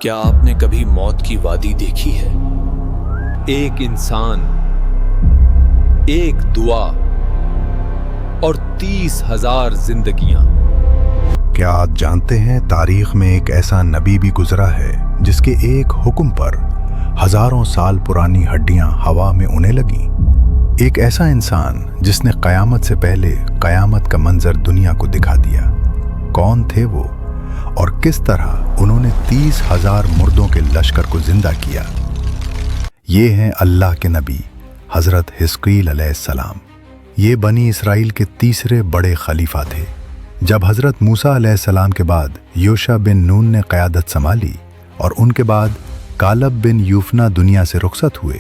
کیا آپ نے کبھی موت کی وادی دیکھی ہے؟ ایک انسان، ایک دعا اور 30,000 زندگیاں۔ کیا آپ جانتے ہیں تاریخ میں ایک ایسا نبی بھی گزرا ہے جس کے ایک حکم پر ہزاروں سال پرانی ہڈیاں ہوا میں اڑنے لگیں؟ ایک ایسا انسان جس نے قیامت سے پہلے قیامت کا منظر دنیا کو دکھا دیا۔ کون تھے وہ اور کس طرح انہوں نے 30,000 مردوں کے لشکر کو زندہ کیا؟ یہ ہیں اللہ کے نبی حضرت حزقیل علیہ السلام۔ یہ بنی اسرائیل کے تیسرے بڑے خلیفہ تھے۔ جب حضرت موسیٰ علیہ السلام کے بعد یوشع بن نون نے قیادت سنبھالی اور ان کے بعد کالب بن یوفنا دنیا سے رخصت ہوئے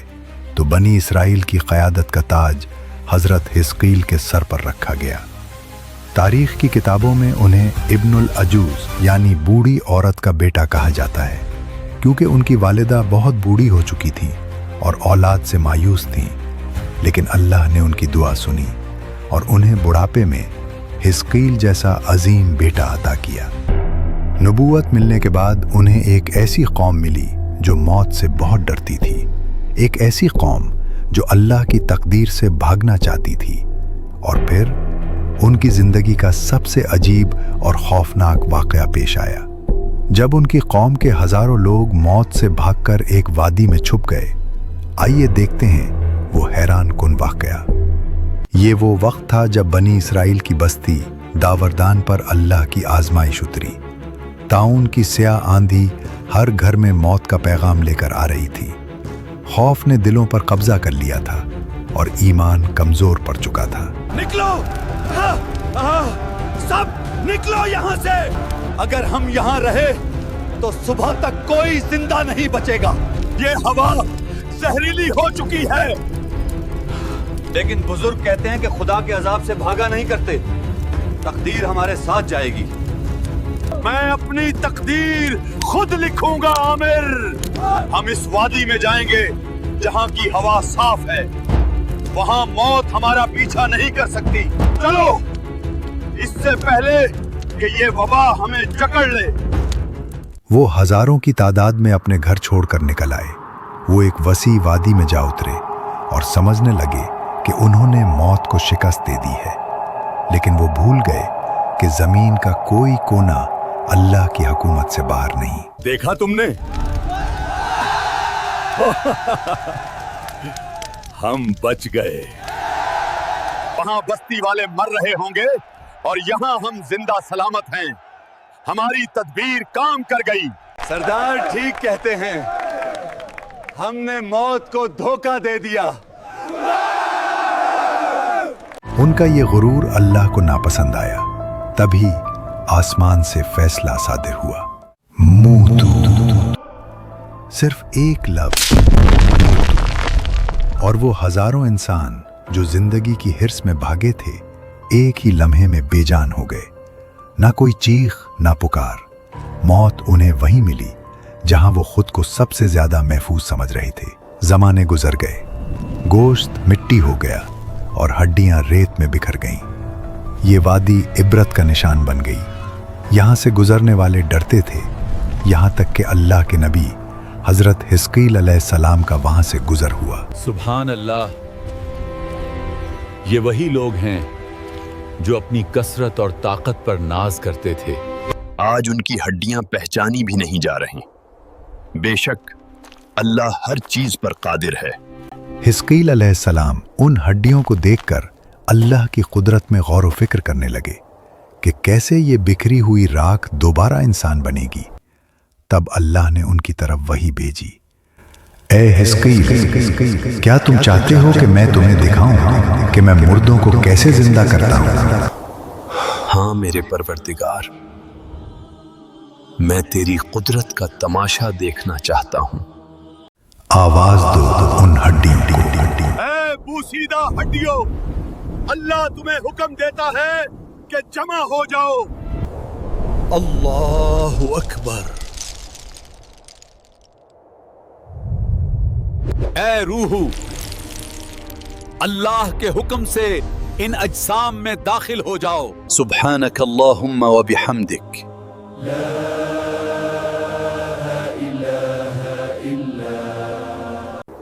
تو بنی اسرائیل کی قیادت کا تاج حضرت حزقیل کے سر پر رکھا گیا۔ تاریخ کی کتابوں میں انہیں ابن العجوز یعنی بوڑھی عورت کا بیٹا کہا جاتا ہے، کیونکہ ان کی والدہ بہت بوڑھی ہو چکی تھی اور اولاد سے مایوس تھیں، لیکن اللہ نے ان کی دعا سنی اور انہیں بڑھاپے میں حزقیل جیسا عظیم بیٹا عطا کیا۔ نبوت ملنے کے بعد انہیں ایک ایسی قوم ملی جو موت سے بہت ڈرتی تھی، ایک ایسی قوم جو اللہ کی تقدیر سے بھاگنا چاہتی تھی۔ اور پھر ان کی زندگی کا سب سے عجیب اور خوفناک واقعہ پیش آیا جب ان کی قوم کے ہزاروں لوگ موت سے بھاگ کر ایک وادی میں چھپ گئے۔ آئیے دیکھتے ہیں وہ حیران کن واقعہ۔ یہ وہ وقت تھا جب بنی اسرائیل کی بستی داوردان پر اللہ کی آزمائش اتری۔ طاعون کی سیاہ آندھی ہر گھر میں موت کا پیغام لے کر آ رہی تھی۔ خوف نے دلوں پر قبضہ کر لیا تھا اور ایمان کمزور پڑ چکا تھا۔ نکلو! سب نکلو یہاں سے! اگر ہم یہاں رہے تو صبح تک کوئی زندہ نہیں بچے گا۔ یہ ہوا زہریلی ہو چکی ہے۔ لیکن بزرگ کہتے ہیں کہ خدا کے عذاب سے بھاگا نہیں کرتے، تقدیر ہمارے ساتھ جائے گی۔ میں اپنی تقدیر خود لکھوں گا عامر۔ ہم اس وادی میں جائیں گے جہاں کی ہوا صاف ہے، وہاں موت ہمارا پیچھا نہیں کر سکتی۔ چلو اس سے پہلے کہ یہ وبا ہمیں جکڑ لے۔ وہ ہزاروں کی تعداد میں اپنے گھر چھوڑ کر نکل آئے۔ وہ ایک وسیع وادی میں جا اترے اور سمجھنے لگے کہ انہوں نے موت کو شکست دے دی ہے، لیکن وہ بھول گئے کہ زمین کا کوئی کونا اللہ کی حکومت سے باہر نہیں۔ دیکھا تم نے؟ ہم بچ گئے۔ وہاں بستی والے مر رہے ہوں گے اور یہاں ہم زندہ سلامت ہیں۔ ہماری تدبیر کام کر گئی۔ سردار ٹھیک کہتے ہیں، ہم نے موت کو دھوکہ دے دیا۔ ان کا یہ غرور اللہ کو ناپسند آیا۔ تبھی آسمان سے فیصلہ صادر ہوا، موتو۔ صرف ایک لفظ، اور وہ ہزاروں انسان جو زندگی کی ہرس میں بھاگے تھے ایک ہی لمحے میں بے جان ہو گئے۔ نہ کوئی چیخ نہ پکار، موت انہیں وہیں ملی جہاں وہ خود کو سب سے زیادہ محفوظ سمجھ رہے تھے۔ زمانے گزر گئے، گوشت مٹی ہو گیا اور ہڈیاں ریت میں بکھر گئیں۔ یہ وادی عبرت کا نشان بن گئی۔ یہاں سے گزرنے والے ڈرتے تھے، یہاں تک کہ اللہ کے نبی حضرت حزقیل علیہ السلام کا وہاں سے گزر ہوا۔ سبحان اللہ! یہ وہی لوگ ہیں جو اپنی کثرت اور طاقت پر ناز کرتے تھے۔ آج ان کی ہڈیاں پہچانی بھی نہیں جا رہی۔ بے شک اللہ ہر چیز پر قادر ہے۔ حزقیل علیہ السلام ان ہڈیوں کو دیکھ کر اللہ کی قدرت میں غور و فکر کرنے لگے کہ کیسے یہ بکھری ہوئی راکھ دوبارہ انسان بنے گی۔ تب اللہ نے ان کی طرف وحی بھیجی، اے حزقیل، کیا تم چاہتے ہو کہ میں تمہیں دکھاؤں کہ میں مردوں کو کیسے زندہ کرتا ہوں؟ ہاں میرے پروردگار، میں تیری قدرت کا تماشا دیکھنا چاہتا ہوں۔ آواز دو ان ہڈیوں کو۔ اے بوسیدہ ہڈیوں، اللہ تمہیں حکم دیتا ہے کہ جمع ہو جاؤ۔ اللہ اکبر! اے روح، اللہ کے حکم سے ان اجسام میں داخل ہو جاؤ۔ سبحانک اللہم و بحمدک،